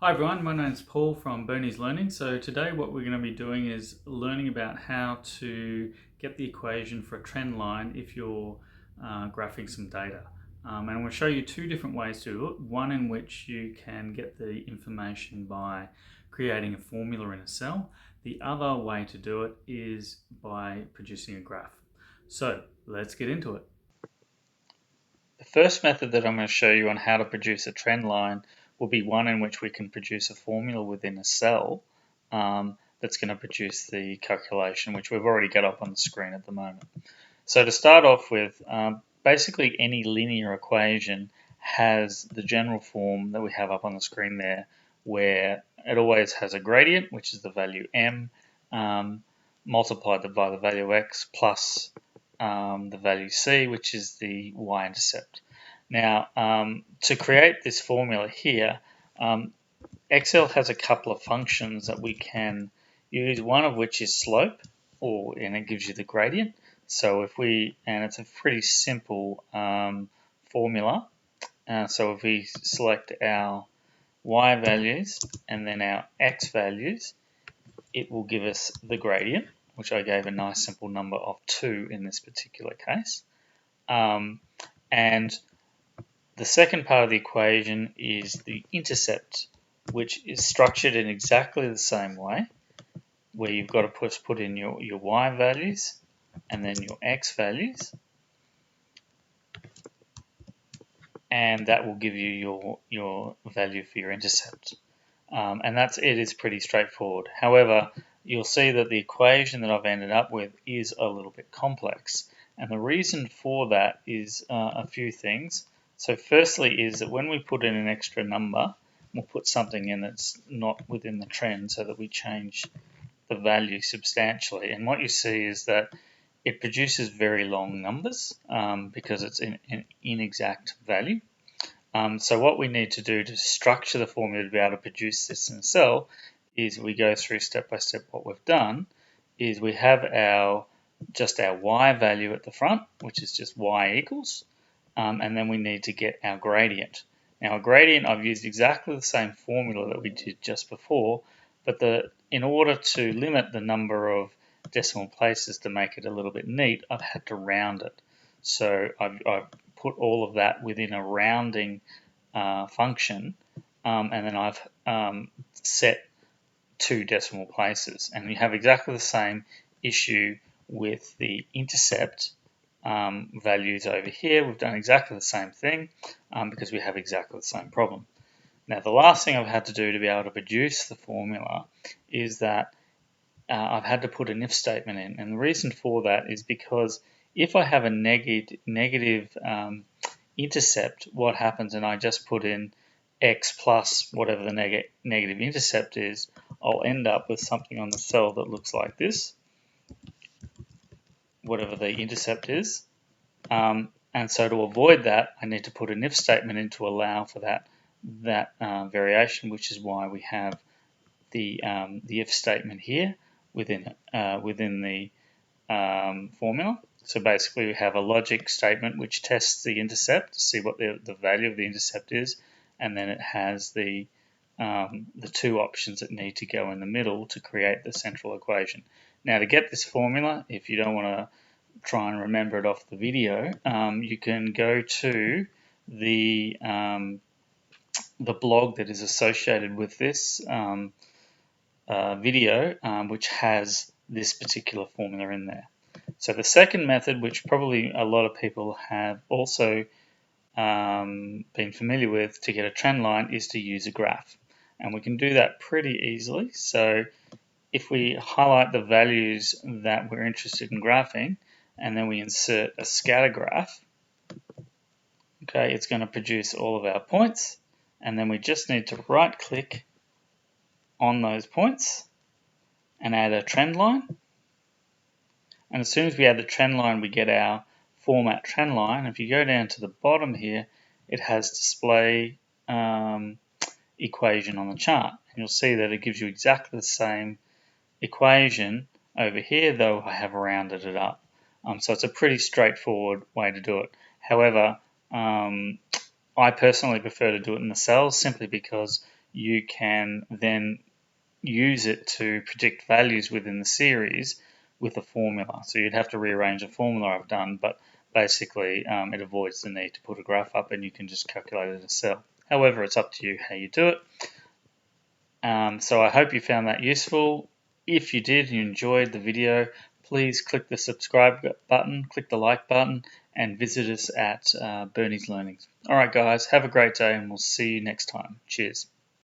Hi everyone, my name is Paul from Bernie's Learning. So today what we're going to be doing is learning about how to get the equation for a trend line if you're graphing some data. And I'm going to show you two different ways to do it. One in which you can get the information by creating a formula in a cell. The other way to do it is by producing a graph. So let's get into it. The first method that I'm going to show you on how to produce a trend line will be one in which we can produce a formula within a cell that's going to produce the calculation, which we've already got up on the screen at the moment. So to start off with, basically any linear equation has the general form that we have up on the screen there, where it always has a gradient, which is the value m, multiplied by the value x plus the value c, which is the y-intercept. Now, to create this formula here, Excel has a couple of functions that we can use, one of which is slope, and it gives you the gradient. So and it's a pretty simple formula. So if we select our y values and then our x values, it will give us the gradient, which I gave a nice simple number of 2 in this particular case. And the second part of the equation is the intercept, which is structured in exactly the same way, where you've got to put in your y values and then your x values, and that will give you your value for your intercept. And it is pretty straightforward. However, you'll see that the equation that I've ended up with is a little bit complex. And the reason for that is a few things. So firstly is that when we put in an extra number, we'll put something in that's not within the trend so that we change the value substantially. And what you see is that it produces very long numbers because it's an inexact value. So what we need to do to structure the formula to be able to produce this in a cell is we go through step by step. What we've done is we have just our y value at the front, which is just y equals, and then we need to get our gradient. Now, a gradient, I've used exactly the same formula that we did just before, but in order to limit the number of decimal places to make it a little bit neat, I've had to round it. So I've put all of that within a rounding function, and then I've set 2 decimal places. And you have exactly the same issue with the intercept values over here. We've done exactly the same thing because we have exactly the same problem. Now, the last thing I've had to do to be able to produce the formula is that I've had to put an if statement in. And the reason for that is because if I have a negative intercept, what happens, and I just put in x plus whatever the negative intercept is, I'll end up with something on the cell that looks like this, whatever the intercept is. And so to avoid that, I need to put an if statement in to allow for that variation, which is why we have the if statement here within the formula. So basically we have a logic statement which tests the intercept to see what the value of the intercept is, and then it has the 2 options that need to go in the middle to create the central equation. Now, to get this formula, if you don't want to try and remember it off the video, you can go to the blog that is associated with this video, which has this particular formula in there. So the second method, which probably a lot of people have also been familiar with to get a trend line, is to use a graph. And we can do that pretty easily. So if we highlight the values that we're interested in graphing, and then we insert a scatter graph, okay, it's going to produce all of our points. And then we just need to right click on those points and add a trend line. And as soon as we add the trend line, we get our format trend line. If you go down to the bottom here, it has display equation on the chart. And you'll see that it gives you exactly the same equation over here, though I have rounded it up. So it's a pretty straightforward way to do it. However, I personally prefer to do it in the cells simply because you can then use it to predict values within the series with a formula. So you'd have to rearrange a formula I've done, but basically it avoids the need to put a graph up, and you can just calculate it as a cell. However, it's up to you how you do it. So I hope you found that useful. If you did and you enjoyed the video, please click the subscribe button, click the like button, and visit us at Bernie's Learnings. All right, guys, have a great day, and we'll see you next time. Cheers.